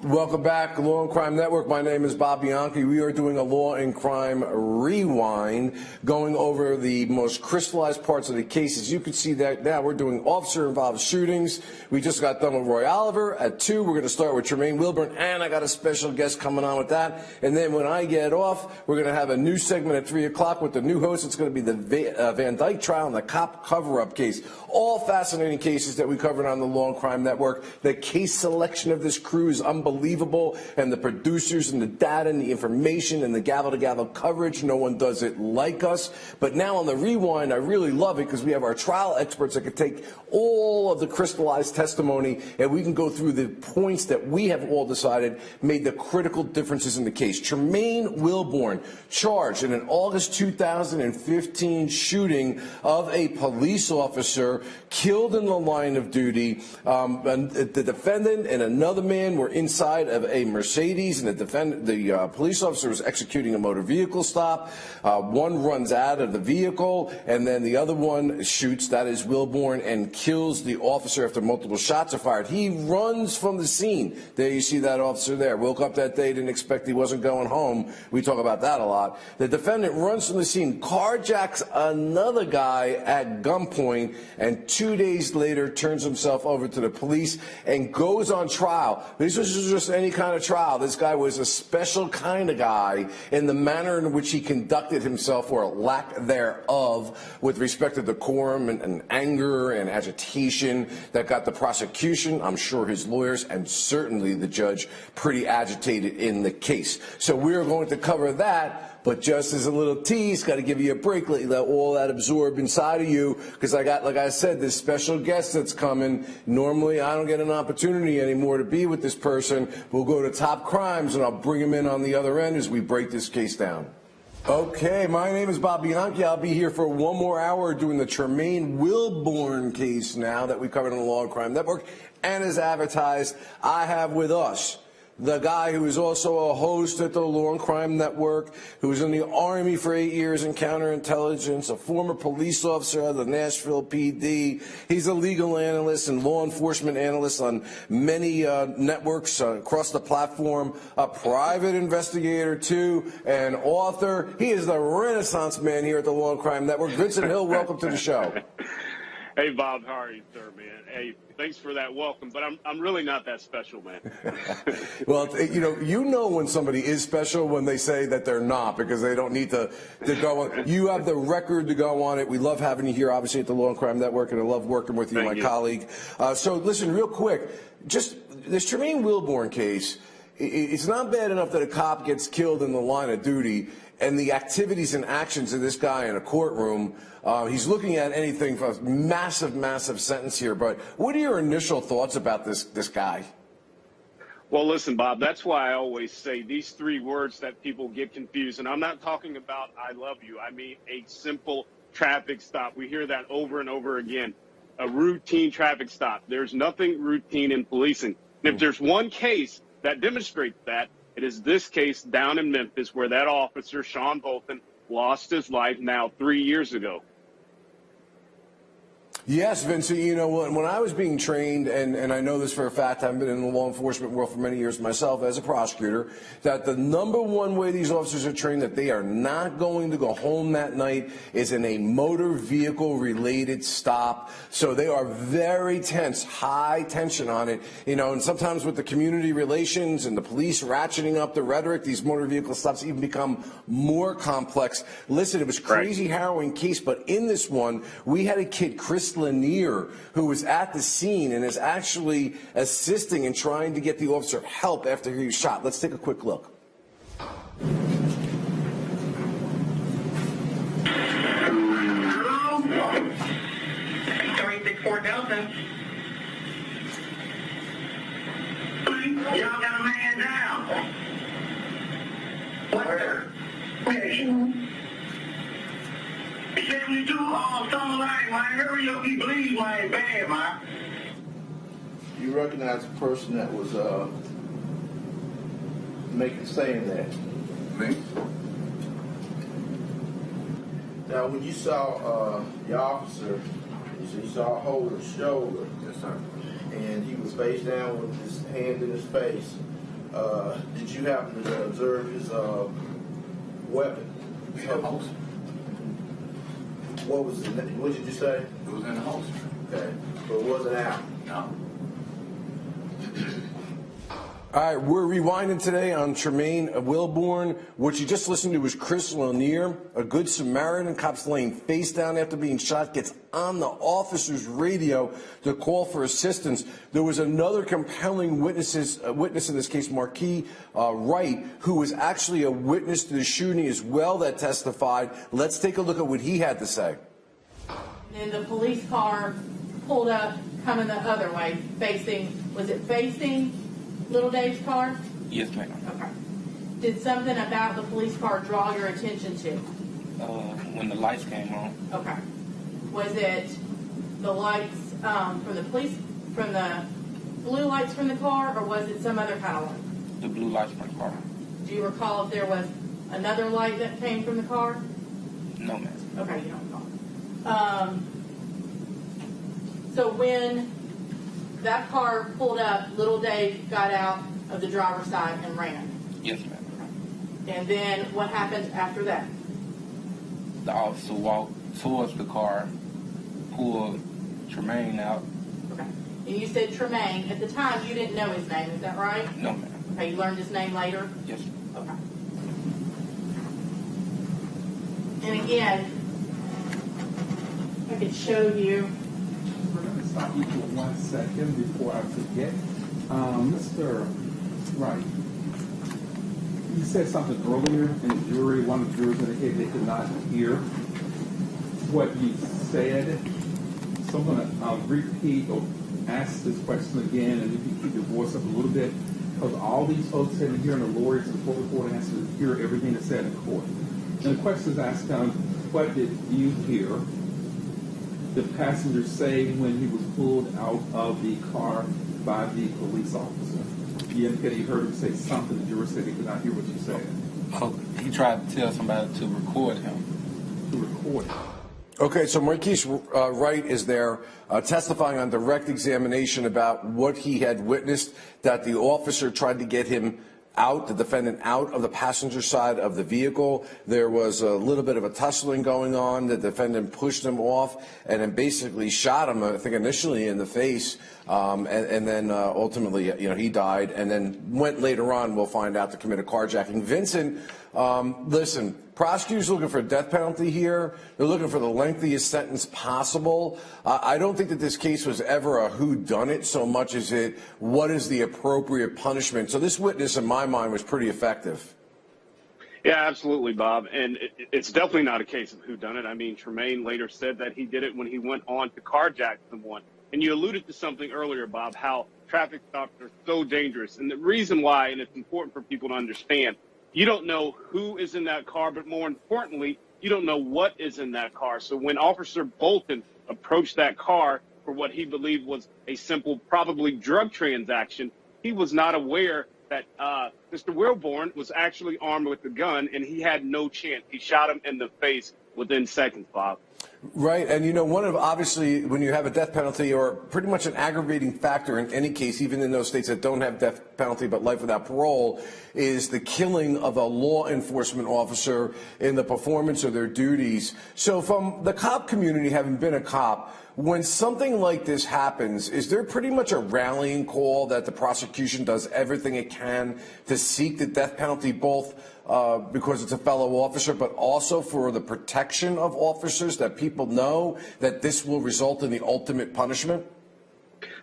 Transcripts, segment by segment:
Welcome back, Law and Crime Network. My name is Bob Bianchi. We are doing a Law and Crime rewind, going over the most crystallized parts of the cases. You can see that now we're doing officer-involved shootings. We just got done with Roy Oliver. At 2, we're going to start with Tremaine Wilburn, and I got a special guest coming on with that. And then when I get off, we're going to have a new segment at 3 o'clock with the new host. It's going to be the Van Dyke trial and the cop cover-up case. All fascinating cases that we covered on the Law and Crime Network. The case selection of this crew is unbelievable, and the producers and the data and the information and the gavel-to-gavel coverage, no one does it like us. But now on the rewind, I really love it because we have our trial experts that can take all of the crystallized testimony and we can go through the points that we have all decided made the critical differences in the case. Tremaine Wilburn, charged in an August 2015 shooting of a police officer, killed in the line of duty. The defendant and another man were inside of a Mercedes, and the police officer was executing a motor vehicle stop. One runs out of the vehicle, and then the other one shoots, that is Wilburn, and kills the officer after multiple shots are fired. He runs from the scene. There you see that officer there. Woke up that day, didn't expect he wasn't going home. We talk about that a lot. The defendant runs from the scene, carjacks another guy at gunpoint, and 2 days later turns himself over to the police and goes on trial. This was just any kind of trial. This guy was a special kind of guy in the manner in which he conducted himself, or lack thereof, with respect to decorum and anger and agitation that got the prosecution, I'm sure his lawyers, and certainly the judge pretty agitated in the case. So we're going to cover that. But just as a little tease, got to give you a break, let all that absorb inside of you, because I got, like I said, this special guest that's coming. Normally, I don't get an opportunity anymore to be with this person. We'll go to Top Crimes, and I'll bring him in on the other end as we break this case down. Okay, my name is Bob Bianchi. I'll be here for one more hour doing the Tremaine Wilburn case now that we covered on the Law and Crime Network. And as advertised, I have with us the guy who is also a host at the Law and Crime Network, who was in the Army for 8 years in counterintelligence, a former police officer of the Nashville PD. He's a legal analyst and law enforcement analyst on many networks across the platform, a private investigator, too, and author. He is the Renaissance man here at the Law and Crime Network. Vincent Hill, welcome to the show. Hey, Bob, how are you, sir, man? Hey, thanks for that welcome, but I'm really not that special, man. Well, you know when somebody is special when they say that they're not, because they don't need to go on. You have the record to go on it. We love having you here, obviously, at the Law and Crime Network, and I love working with you, my colleague. So listen, real quick, just this Tremaine Wilburn case, it's not bad enough that a cop gets killed in the line of duty, and the activities and actions of this guy in a courtroom, he's looking at anything from a massive, massive sentence here. But what are your initial thoughts about this guy? Well, listen, Bob, that's why I always say these 3 words that people get confused. And I'm not talking about I love you. I mean a simple traffic stop. We hear that over and over again. A routine traffic stop. There's nothing routine in policing. And if there's one case that demonstrates that, it is this case down in Memphis where that officer, Sean Bolton, lost his life now 3 years ago. Yes, Vincent, when I was being trained, and I know this for a fact, I've been in the law enforcement world for many years myself as a prosecutor, that the number one way these officers are trained that they are not going to go home that night is in a motor vehicle related stop. So they are very tense, high tension on it, and sometimes with the community relations and the police ratcheting up the rhetoric, these motor vehicle stops even become more complex. Listen, it was crazy, harrowing case, but in this one, we had a kid, Chris Lanier, who was at the scene and is actually assisting and trying to get the officer help after he was shot. Let's take a quick look. 364 Delta. Y'all got a man down. What's there? Mission. 72 all summer line, man. Hurry up, you bleed, man. Bad, man. You recognize the person that was saying that? Me? Now, when you saw the officer, you saw a hold his shoulder. Yes, sir. and he was face down with his hand in his face. Did you happen to observe his weapon? In the holster. What was it? What did you say? It was in the holster. Okay, but it wasn't out. No. All right, we're rewinding today on Tremaine Wilbourn. What you just listened to was Chris Lanier, a good Samaritan. Cops laying face down after being shot, gets on the officer's radio to call for assistance. There was another compelling witness in this case, Marquis Wright, who was actually a witness to the shooting as well that testified. Let's take a look at what he had to say. And the police car pulled up, coming the other way, was it facing Little Dave's car? Yes, ma'am. Okay. Did something about the police car draw your attention to? When the lights came on. Okay. Was it the lights from the blue lights from the car, or was it some other kind of light? The blue lights from the car. Do you recall if there was another light that came from the car? No, ma'am. Okay, you don't recall. So when that car pulled up, Little Dave got out of the driver's side and ran. Yes, ma'am. And then what happened after that? The officer walked towards the car, pulled Tremaine out. Okay. And you said Tremaine. At the time, you didn't know his name. Is that right? No, ma'am. Okay, you learned his name later? Yes, ma'am. Okay. And again, I could show you. We're going to stop you for 1 second before I forget. Mr. Wright, you said something earlier in the jury. One of the jurors indicated they could not hear what you said. So I'm going to repeat or ask this question again, and if you keep your voice up a little bit, because all these folks sitting here and the lawyers and the court reporter has to hear everything that's said in court. And the question is asked, what did you hear the passenger say when he was pulled out of the car by the police officer? You indicated you heard him say something. The juror said he could not hear what you said. He tried to tell somebody to record him. To record him. Okay, so Marquis Wright is there testifying on direct examination about what he had witnessed, that the officer tried to get him out, the defendant out of the passenger side of the vehicle. There was a little bit of a tussling going on. The defendant pushed him off and then basically shot him, I think initially in the face, and then ultimately, he died, and then went later on, we'll find out, to commit a carjacking. Vincent, listen, prosecutors looking for a death penalty here. They're looking for the lengthiest sentence possible. I don't think that this case was ever a whodunit so much as it what is the appropriate punishment. So this witness, in my mind, was pretty effective. Yeah, absolutely, Bob. And it's definitely not a case of whodunit. I mean, Tremaine later said that he did it when he went on to carjack someone. And you alluded to something earlier, Bob, how traffic stops are so dangerous. And the reason why, and it's important for people to understand, you don't know who is in that car, but more importantly, you don't know what is in that car. So when Officer Bolton approached that car for what he believed was a simple, probably drug transaction, he was not aware that Mr. Wilbourn was actually armed with a gun, and he had no chance. He shot him in the face within seconds, Bob. Right, and one of, obviously, when you have a death penalty, or pretty much an aggravating factor in any case, even in those states that don't have death penalty but life without parole, is the killing of a law enforcement officer in the performance of their duties. So from the cop community, having been a cop, when something like this happens, is there pretty much a rallying call that the prosecution does everything it can to seek the death penalty, both because it's a fellow officer, but also for the protection of officers, that people know that this will result in the ultimate punishment?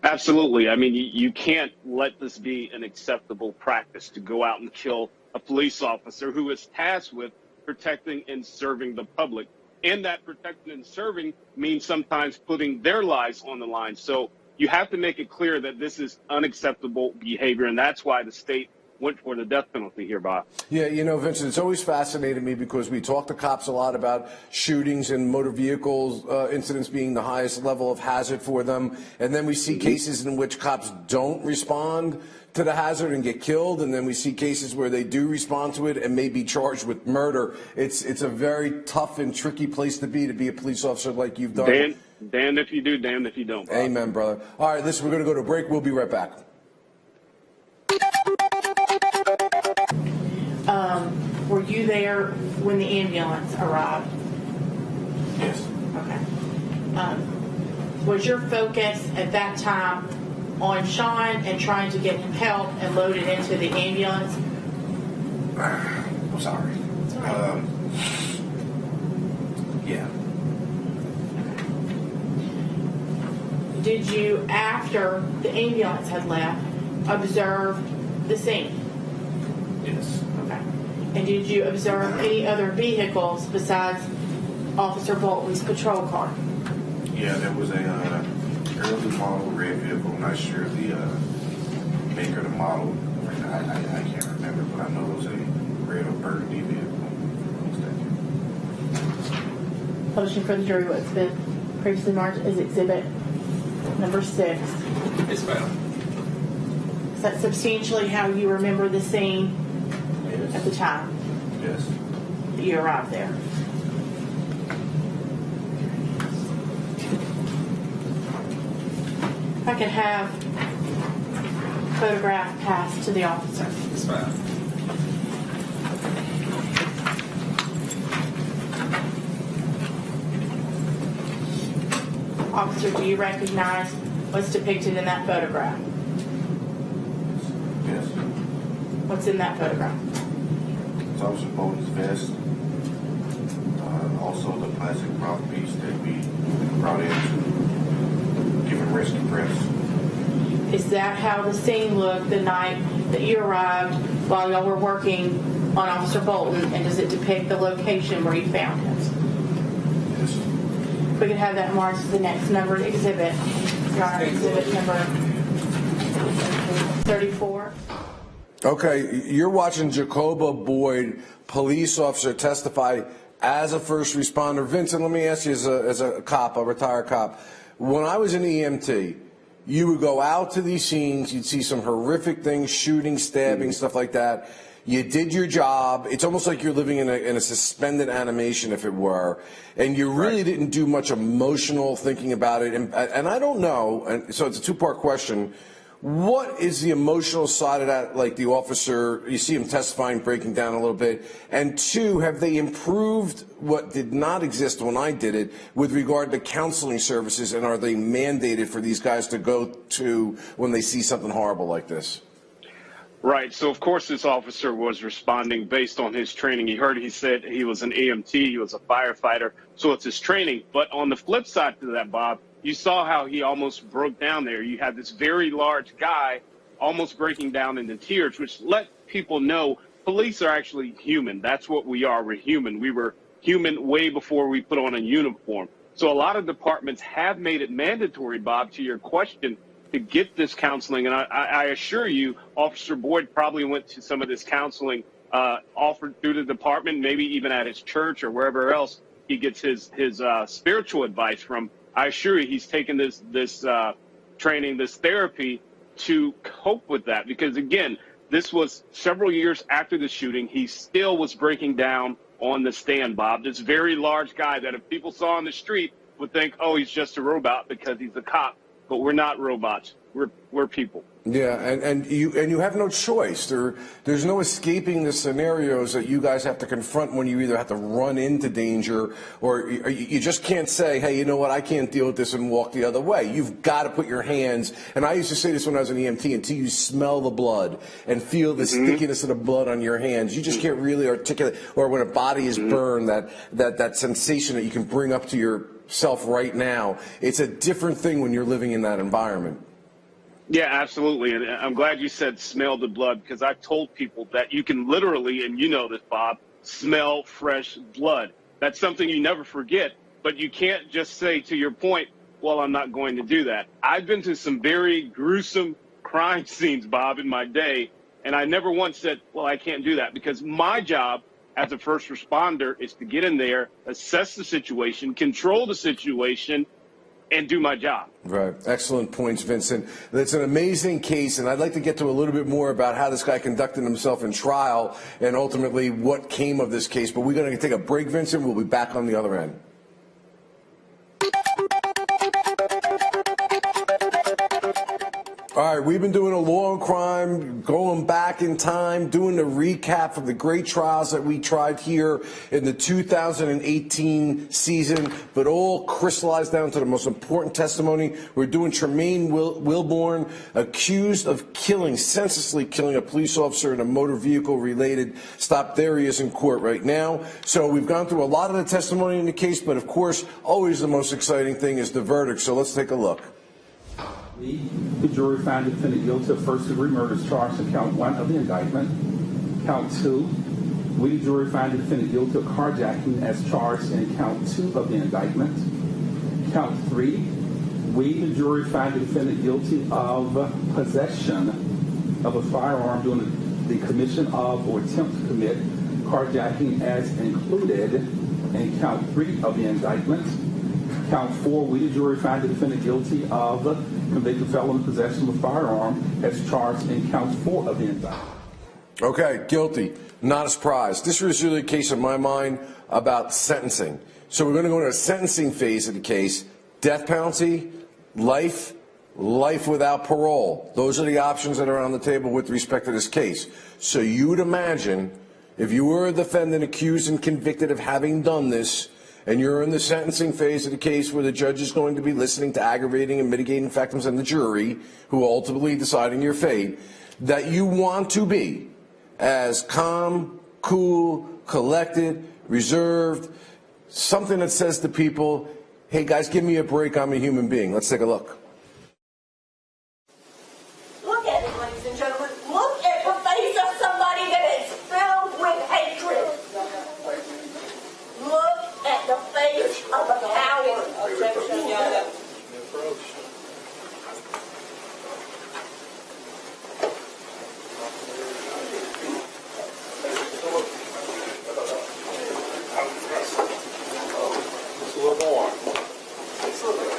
Absolutely. I mean, you can't let this be an acceptable practice to go out and kill a police officer who is tasked with protecting and serving the public. And that protecting and serving means sometimes putting their lives on the line. So you have to make it clear that this is unacceptable behavior, and that's why the state went for the death penalty here, Bob. Yeah, Vincent, it's always fascinated me because we talk to cops a lot about shootings and motor vehicles incidents being the highest level of hazard for them, and then we see cases in which cops don't respond to the hazard and get killed, and then we see cases where they do respond to it and may be charged with murder. It's a very tough and tricky place to be a police officer like you've done. Damned if you do, damned if you don't, Bob. Amen, brother. All right, listen, we're going to go to a break. We'll be right back. Were you there when the ambulance arrived? Yes. Okay. Was your focus at that time on Sean and trying to get him help and loaded into the ambulance? I'm sorry. Yeah. Did you, after the ambulance had left, observe the scene? Yes. Okay. And did you observe any other vehicles besides Officer Bolton's patrol car? Yeah, there was a early model red vehicle. I'm not sure the maker, the model. I can't remember, but I know it was a red or burgundy vehicle. Motion for the jury what's been previously marked as exhibit number 6. Yes, ma'am. Is that substantially how you remember the scene at the time Yes. that you arrived there? If I could have photograph passed to the officer. Yes, ma'am. Officer, do you recognize what's depicted in that photograph? Yes. What's in that photograph? It's Officer Bolton's vest. Also the plastic mouthpiece that we brought in to give him rescue breaths. Is that how the scene looked the night that you arrived while y'all were working on Officer Bolton, and does it depict the location where you found him? Yes. We could have that marked as the next numbered exhibit. Your Honor, exhibit number 34. Okay, you're watching Jacoba Boyd, police officer, testify as a first responder. Vincent, let me ask you as a cop, a retired cop. When I was an EMT, you would go out to these scenes, you'd see some horrific things, shooting, stabbing, stuff like that. You did your job. It's almost like you're living in a suspended animation, if it were, and you really didn't do much emotional thinking about it. And I don't know, and so it's a two-part question. What is the emotional side of that, like the officer, you see him testifying, breaking down a little bit, and two, have they improved what did not exist when I did it with regard to counseling services, and are they mandated for these guys to go to when they see something horrible like this? Right. So, of course, this officer was responding based on his training. He said he was an EMT, he was a firefighter, so it's his training. But on the flip side to that, Bob, you saw how he almost broke down there. You had this very large guy almost breaking down into tears, which let people know police are actually human. That's what we are. We're human. We were human way before we put on a uniform. So a lot of departments have made it mandatory, Bob, to your question, to get this counseling. And I assure you, Officer Boyd probably went to some of this counseling offered through the department, maybe even at his church or wherever else he gets his spiritual advice from. I assure you he's taken this training, this therapy to cope with that. Because, again, this was several years after the shooting. He still was breaking down on the stand, Bob. This very large guy that if people saw on the street would think, oh, he's just a robot because he's a cop. But we're not robots. We're people. Yeah, and you have no choice. There's no escaping the scenarios that you guys have to confront when you either have to run into danger or you just can't say, hey, you know what, I can't deal with this and walk the other way. You've got to put your hands, and I used to say this when I was an EMT, until you smell the blood and feel the stickiness of the blood on your hands, you just can't really articulate, or when a body is burned, that sensation that you can bring up to yourself right now. It's a different thing when you're living in that environment. Yeah, absolutely. And I'm glad you said smell the blood, because I've told people that you can literally, and you know this, Bob, smell fresh blood. That's something you never forget, but you can't just say, to your point, well, I'm not going to do that. I've been to some very gruesome crime scenes, Bob, in my day, and I never once said, well, I can't do that, because my job as a first responder is to get in there, assess the situation, control the situation, and do my job. Right. Excellent points, Vincent. That's an amazing case, and I'd like to get to a little bit more about how this guy conducted himself in trial and ultimately what came of this case. But we're going to take a break, Vincent. We'll be back on the other end. All right, we've been doing a law and crime, going back in time, doing a recap of the great trials that we tried here in the 2018 season, but all crystallized down to the most important testimony. We're doing Tremaine Wilborn, accused of senselessly killing a police officer in a motor vehicle related stop. There he is in court right now. So we've gone through a lot of the testimony in the case, but of course, always the most exciting thing is the verdict. So let's take a look. The jury found the defendant guilty of first-degree murder as charged in count 1 of the indictment. Count 2, we, the jury, find the defendant guilty of carjacking as charged in count 2 of the indictment. Count 3, we, the jury, find the defendant guilty of possession of a firearm during the commission of or attempt to commit carjacking as included in count 3 of the indictment. Count 4, we, the jury, find the defendant guilty of convicted felon in possession of a firearm as charged in count 4 of the indictment. Okay, guilty. Not a surprise. This was really a case in my mind about sentencing. So we're going to go into a sentencing phase of the case. Death penalty, life without parole. Those are the options that are on the table with respect to this case. So you would imagine if you were a defendant accused and convicted of having done this, and you're in the sentencing phase of the case where the judge is going to be listening to aggravating and mitigating factors and the jury, who are ultimately deciding your fate, that you want to be as calm, cool, collected, reserved, something that says to people, hey guys, give me a break, I'm a human being. Let's take a look. Look at it, ladies and gentlemen. Look at the face of somebody that is filled with hatred. Look at the face of a coward. Mr. LeBourne,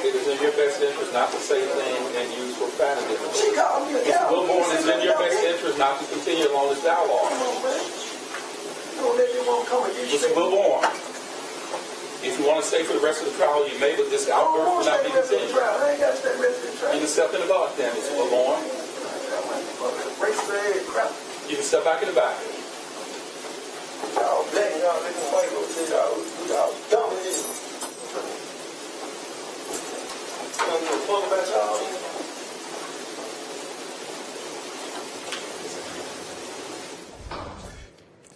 it is in your best interest not to say things and use profanity. Mr. LeBourne, it's in your best interest not to continue along this dialogue. Mr. LeBourne, if you want to stay for the rest of the trial, you may, but this outburst will not be continued. You can step in the box then, Mr. LeBourne. You can step back in the back.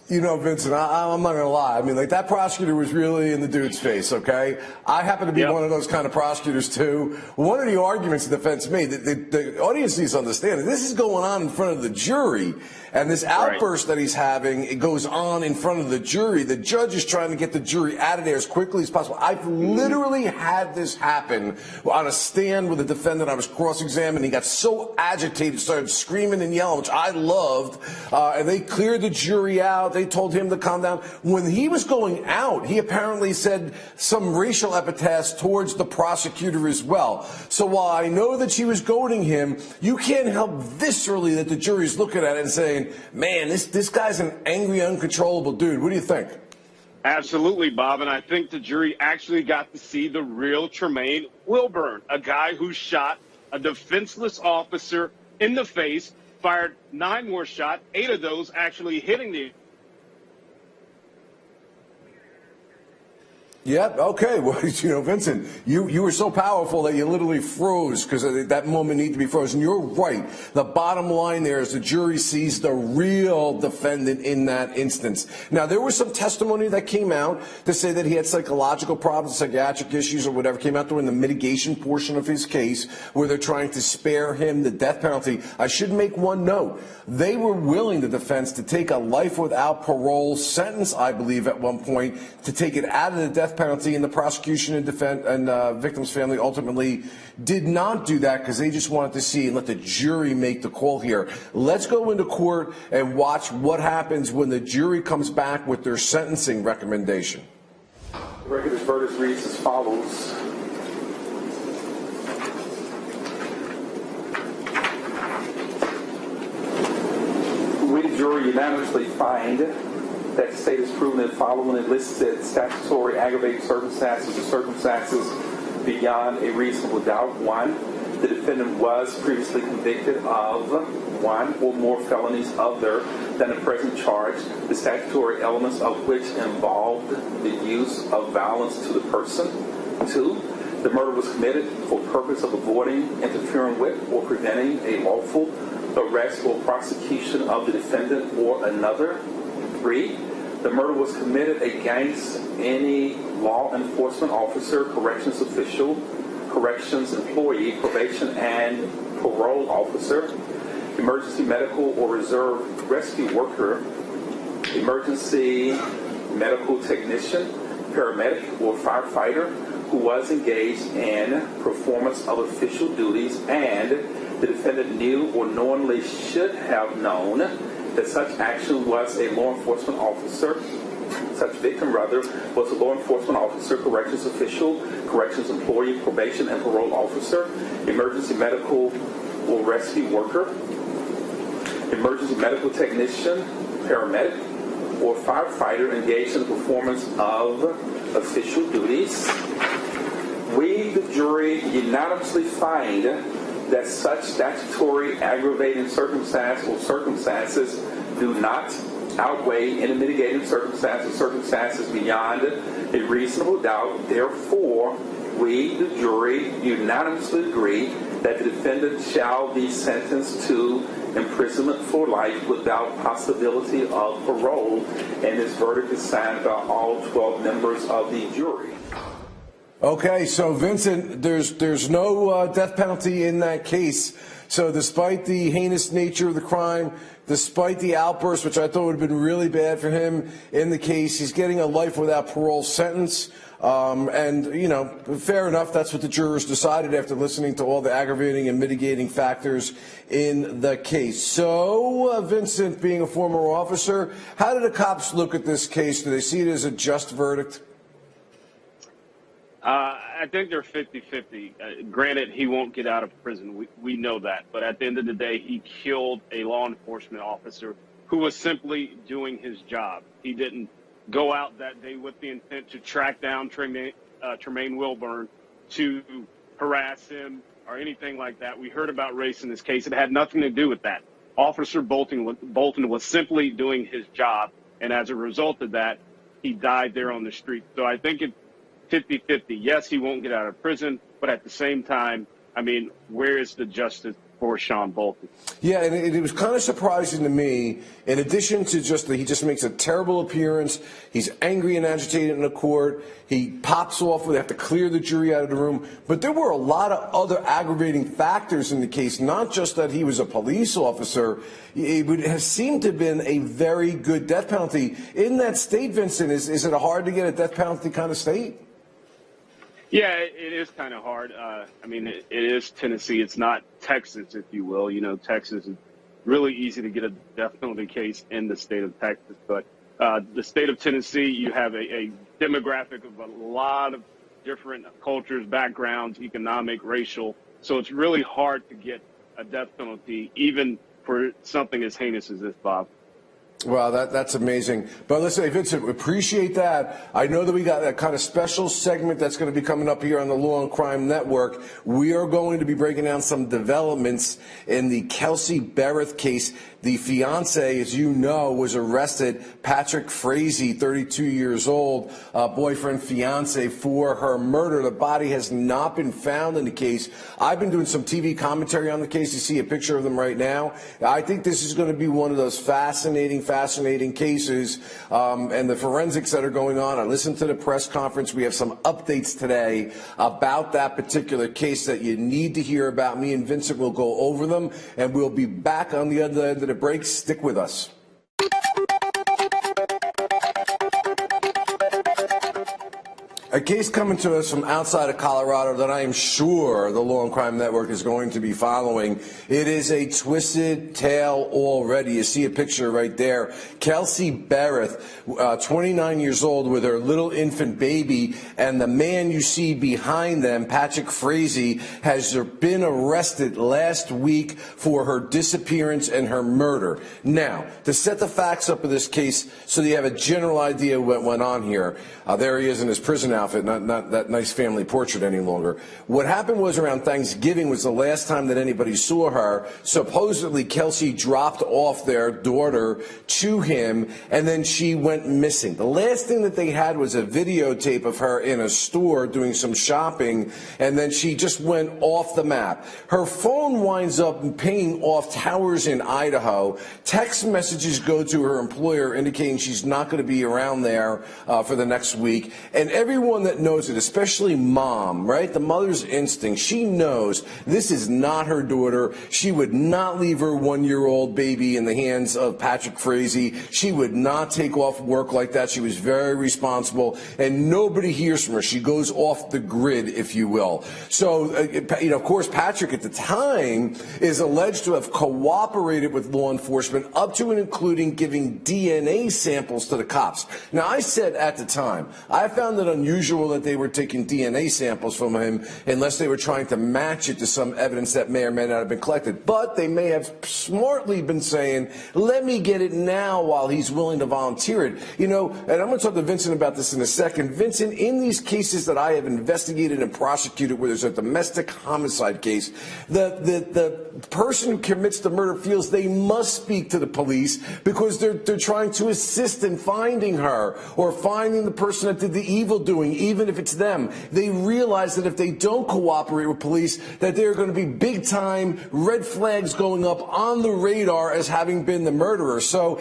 You know, Vincent, I'm not going to lie. I mean, like, that prosecutor was really in the dude's face, okay? I happen to be one of those kind of prosecutors, too. One of the arguments the defense made, the audience needs to understand, that this is going on in front of the jury, and this outburst that he's having, it goes on in front of the jury. The judge is trying to get the jury out of there as quickly as possible. I've literally had this happen on a stand with a defendant. I was cross-examined. He got so agitated, started screaming and yelling, which I loved, and they cleared the jury out. They told him to calm down. When he was going out, he apparently said some racial epithets towards the prosecutor as well. So while I know that she was goading him, you can't help viscerally that the jury's looking at it and saying, man, this guy's an angry, uncontrollable dude. What do you think? Absolutely, Bob, and I think the jury actually got to see the real Tremaine Wilborn, a guy who shot a defenseless officer in the face, fired 9 more shots, 8 of those actually hitting the... Yep. Okay. Well, you know, Vincent, you were so powerful that you literally froze because that moment needed to be frozen. You're right. The bottom line there is the jury sees the real defendant in that instance. Now, there was some testimony that came out to say that he had psychological problems, psychiatric issues or whatever came out during the mitigation portion of his case where they're trying to spare him the death penalty. I should make one note. They were willing, the defense, to take a life without parole sentence, I believe, at one point, to take it out of the death penalty, and the prosecution and victim's family ultimately did not do that because they just wanted to see and let the jury make the call here. Let's go into court and watch what happens when the jury comes back with their sentencing recommendation. The record's verdict reads as follows. We, the jury, unanimously find that the state has proven that following enlisted statutory aggravating circumstances or circumstances beyond a reasonable doubt. 1, the defendant was previously convicted of one or more felonies other than the present charge, the statutory elements of which involved the use of violence to the person. 2, the murder was committed for purpose of avoiding, interfering with, or preventing a lawful arrest or prosecution of the defendant or another. 3, the murder was committed against any law enforcement officer, corrections official, corrections employee, probation and parole officer, emergency medical or reserve rescue worker, emergency medical technician, paramedic or firefighter who was engaged in performance of official duties, and the defendant knew or knowingly should have known that such action was a law enforcement officer, such victim rather, was a law enforcement officer, corrections official, corrections employee, probation and parole officer, emergency medical or rescue worker, emergency medical technician, paramedic, or firefighter engaged in the performance of official duties. We, the jury, unanimously find that such statutory aggravating circumstance or circumstances do not outweigh any mitigating circumstances beyond a reasonable doubt. Therefore, we, the jury, unanimously agree that the defendant shall be sentenced to imprisonment for life without possibility of parole, and this verdict is signed by all 12 members of the jury. Okay, so Vincent, there's no death penalty in that case. So despite the heinous nature of the crime, despite the outburst, which I thought would have been really bad for him in the case, he's getting a life without parole sentence. And, you know, fair enough, that's what the jurors decided after listening to all the aggravating and mitigating factors in the case. So, Vincent, being a former officer, how do the cops look at this case? Do they see it as a just verdict? I think they're 50-50. Granted, he won't get out of prison. We know that. But at the end of the day, he killed a law enforcement officer who was simply doing his job. He didn't go out that day with the intent to track down Tremaine Wilburn, to harass him or anything like that. We heard about race in this case. It had nothing to do with that. Officer Bolton was simply doing his job. And as a result of that, he died there on the street. So I think it's 50-50. Yes, he won't get out of prison, but at the same time, I mean, where is the justice for Sean Bolton? Yeah, and it was kind of surprising to me, in addition to just that he just makes a terrible appearance, he's angry and agitated in the court, he pops off, they have to clear the jury out of the room, but there were a lot of other aggravating factors in the case, not just that he was a police officer. It would have seemed to have been a very good death penalty. In that state, Vincent, is it hard to get a death penalty kind of state? Yeah, it is kind of hard. I mean, it is Tennessee. It's not Texas, if you will. You know, Texas is really easy to get a death penalty case in the state of Texas. But the state of Tennessee, you have a demographic of a lot of different cultures, backgrounds, economic, racial. So it's really hard to get a death penalty, even for something as heinous as this, Bob. Wow, that's amazing. But listen, hey, Vincent, we appreciate that. I know that we got that kind of special segment that's going to be coming up here on the Law and Crime Network. We are going to be breaking down some developments in the Kelsey Bereth case. The fiance, as you know, was arrested, Patrick Frazee, 32 years old, boyfriend, fiance, for her murder. The body has not been found in the case. I've been doing some TV commentary on the case. You see a picture of them right now. I think this is going to be one of those fascinating cases, and the forensics that are going on. I listened to the press conference. We have some updates today about that particular case that you need to hear about. Me and Vincent will go over them, and we'll be back on the other end of the break. Stick with us. A case coming to us from outside of Colorado that I am sure the Law and Crime Network is going to be following. It is a twisted tale already. You see a picture right there. Kelsey Bereth, 29 years old, with her little infant baby, and the man you see behind them, Patrick Frazee, has been arrested last week for her disappearance and her murder. Now, to set the facts up of this case so that you have a general idea of what went on here, there he is in his prison outfit. outfit, not that nice family portrait any longer. What happened was around Thanksgiving was the last time that anybody saw her. Supposedly, Kelsey dropped off their daughter to him, and then she went missing. The last thing that they had was a videotape of her in a store doing some shopping, and then she just went off the map. Her phone winds up pinging off towers in Idaho. Text messages go to her employer indicating she's not going to be around there for the next week. And everyone that knows it, especially mom, right? The mother's instinct, she knows this is not her daughter. She would not leave her one-year-old baby in the hands of Patrick Frazee. She would not take off work like that. She was very responsible, and nobody hears from her. She goes off the grid, if you will. So, of course, Patrick at the time is alleged to have cooperated with law enforcement up to and including giving DNA samples to the cops. Now, I said at the time, I found it unusual that they were taking DNA samples from him unless they were trying to match it to some evidence that may or may not have been collected. But they may have smartly been saying, let me get it now while he's willing to volunteer it. And I'm going to talk to Vincent about this in a second. Vincent, in these cases that I have investigated and prosecuted where there's a domestic homicide case, the person who commits the murder feels they must speak to the police because they're trying to assist in finding her or finding the person that did the evil doing, even if it's them. They realize that if they don't cooperate with police, that there are going to be big-time red flags going up on the radar as having been the murderer. So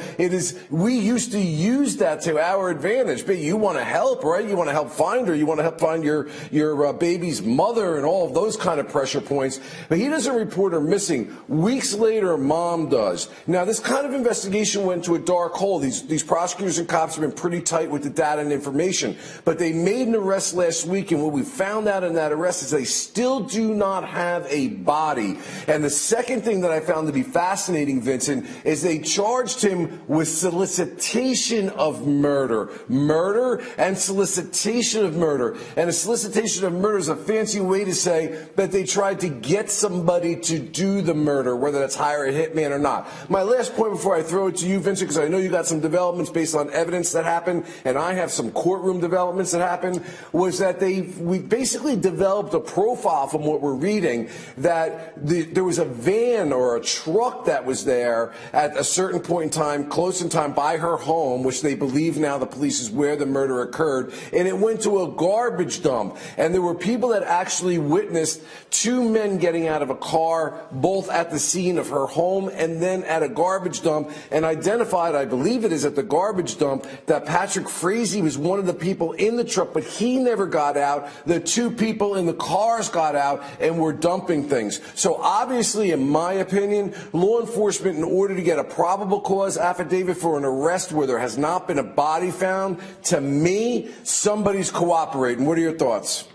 we used to use that to our advantage. But you want to help, right? You want to help find her. You want to help find your baby's mother and all of those kind of pressure points. But he doesn't report her missing. Weeks later, mom does. Now, this kind of investigation went to a dark hole. These prosecutors and cops have been pretty tight with the data and information. But they made an arrest last week, and what we found out in that arrest is they still do not have a body. And the second thing that I found to be fascinating, Vincent, is they charged him with solicitation of murder. Murder and solicitation of murder. And a solicitation of murder is a fancy way to say that they tried to get somebody to do the murder, whether that's hire a hitman or not. My last point before I throw it to you, Vincent, because I know you got some developments based on evidence that happened, and I have some courtroom developments that happened, was that we basically developed a profile from what we're reading that there was a van or a truck that was there at a certain point in time, close in time, by her home, which they believe now the police is where the murder occurred, and it went to a garbage dump. And there were people that actually witnessed two men getting out of a car, both at the scene of her home and then at a garbage dump, and identified, I believe it is at the garbage dump, that Patrick Frazee was one of the people in the truck, but he never got out. The two people in the cars got out and were dumping things. So obviously, in my opinion, law enforcement, in order to get a probable cause affidavit for an arrest where there has not been a body found, to me, somebody's cooperating. What are your thoughts?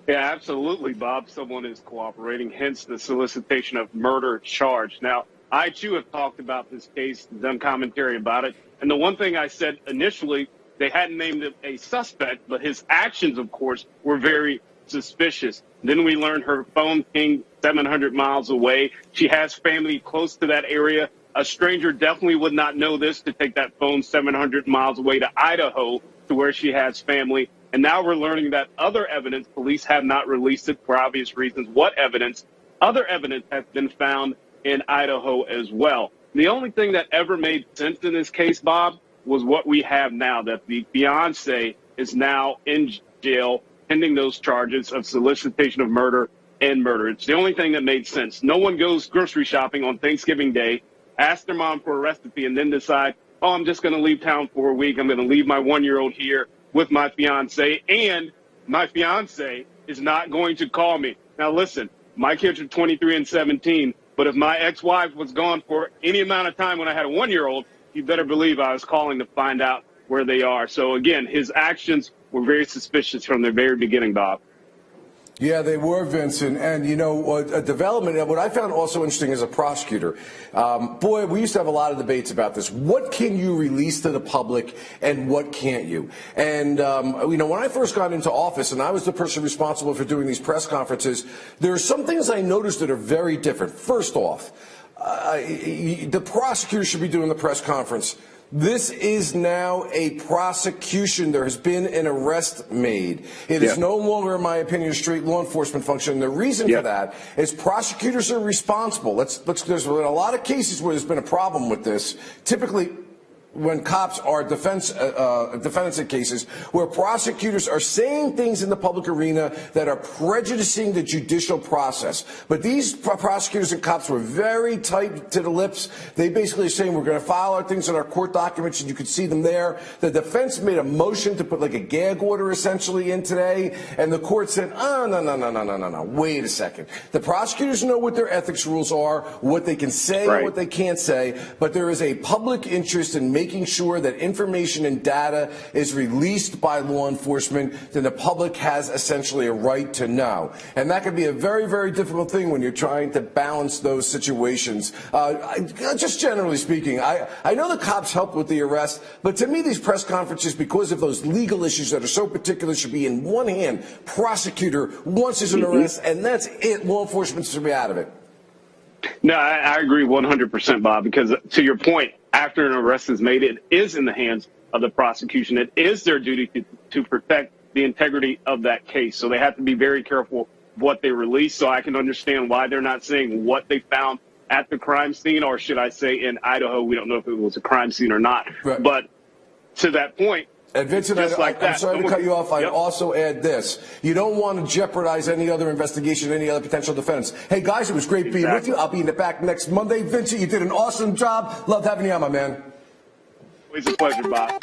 Yeah, absolutely, Bob. Someone is cooperating, hence the solicitation of murder charge. Now, I, too, have talked about this case, done commentary about it. And the one thing I said initially, they hadn't named him a suspect, but his actions, of course, were very suspicious. Then we learned her phone pinged 700 miles away. She has family close to that area. A stranger definitely would not know this to take that phone 700 miles away to Idaho to where she has family. And now we're learning that other evidence, police have not released it for obvious reasons. What evidence? Other evidence has been found in Idaho as well. The only thing that ever made sense in this case, Bob, was what we have now, that the fiance is now in jail pending those charges of solicitation of murder and murder. It's the only thing that made sense. No one goes grocery shopping on Thanksgiving Day, ask their mom for a recipe, and then decide, oh, I'm just going to leave town for a week. I'm going to leave my one-year-old here with my fiance, and my fiance is not going to call me. Now, listen, my kids are 23 and 17, but if my ex-wife was gone for any amount of time when I had a one-year-old, you better believe I was calling to find out where they are. So, again, his actions were very suspicious from the very beginning, Bob. Yeah, they were, Vincent. And, a development, what I found also interesting as a prosecutor, boy, we used to have a lot of debates about this. What can you release to the public and what can't you? And, when I first got into office and I was the person responsible for doing these press conferences, there are some things I noticed that are very different. First off, the prosecutor should be doing the press conference. This is now a prosecution. There has been an arrest made. It is no longer, in my opinion, a straight law enforcement function. And the reason for that is prosecutors are responsible. There's been a lot of cases where there's been a problem with this. Typically, when cops are defendants in cases where prosecutors are saying things in the public arena that are prejudicing the judicial process. But these prosecutors and cops were very tight to the lips. They basically are saying we're going to file our things in our court documents, and you can see them there. The defense made a motion to put like a gag order essentially in today, and the court said, oh, no, wait a second. The prosecutors know what their ethics rules are, what they can say and what they can't say, but there is a public interest in making sure that information and data is released by law enforcement, then the public has essentially a right to know. And that can be a very, very difficult thing when you're trying to balance those situations. Just generally speaking, I know the cops helped with the arrest, but to me these press conferences, because of those legal issues that are so particular, should be in one hand. Prosecutor, once there's an arrest, and that's it. Law enforcement should be out of it. No, I agree 100%, Bob, because to your point, after an arrest is made, it is in the hands of the prosecution. It is their duty to protect the integrity of that case. So they have to be very careful what they release. So I can understand why they're not saying what they found at the crime scene, or should I say in Idaho. We don't know if it was a crime scene or not. Right. But to that point, and Vincent, I'm sorry to cut you off. I'd also add this. You don't want to jeopardize any other investigation, any other potential defense. Hey, guys, it was great being with you. I'll be in the back next Monday. Vincent, you did an awesome job. Loved having you on, my man. Always a pleasure, Bob.